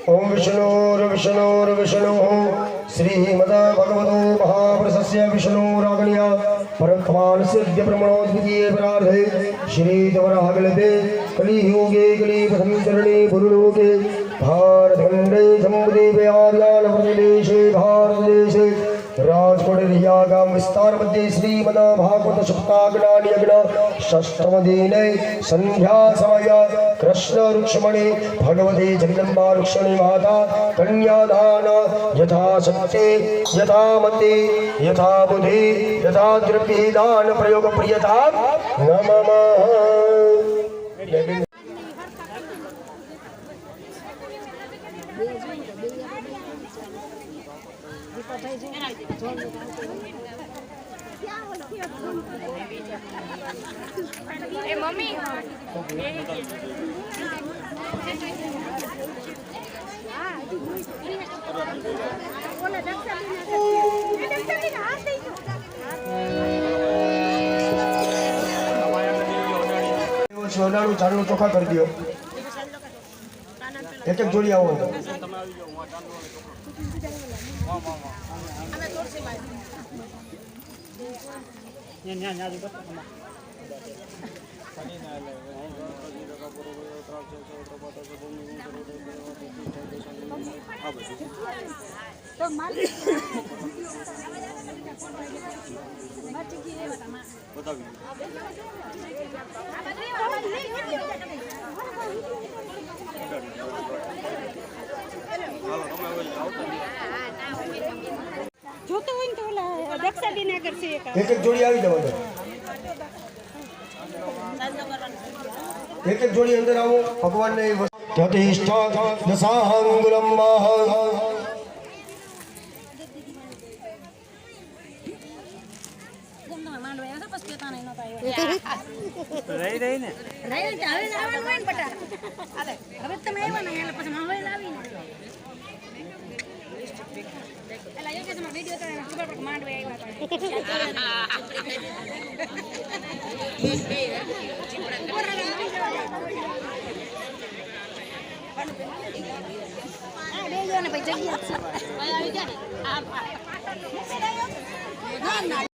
ओम विष्णुर्विष्णुर्विष्णुः श्रीमद्भगवतो महापुरुषस्य विष्णुरागणिया परमख्यानस्य ब्रह्मणोद्वितीये परार्धे श्रीधवरागलभे कलियुगे कलिप्रथम चरणे पुरुलोके भारतखण्डे सम्बुदीपे आर्यानप्रदेशे भारतदेशे राजकोट रियागाम विस्तार मध्ये श्रीमद भागवत सप्ताहगणानि यज्ञ षष्ठम दिने संध्या समय कृष्ण रुक्ष्मणी भगवती जगदम्बा रुक्ष्मणी माता कन्यादान यथा शक्ति यथा मति यथा बुद्धि यथा द्रव्य दान प्रयोग प्रियता नमः। ए मम्मी सोनारू चारू चोखा कर दियो एक एक जोड़ी आओ जो तो इन तो दक्षा दिनगर से एक एक जोड़ी આવી જાવ एक एक जोड़ी अंदर आओ भगवान ने प्रतिष्ठा दशांगुलम रही ने હવે લાવવાનું હોય ને બટા હવે તમે આવ્યા ને એટલે પછી હવે લાવી ને એલા એ કે તમારો વિડિયો તો ખબર પડે માંડવે આવ્યા આ બે જો ને ભાઈ જગ્યા આવી જાય આ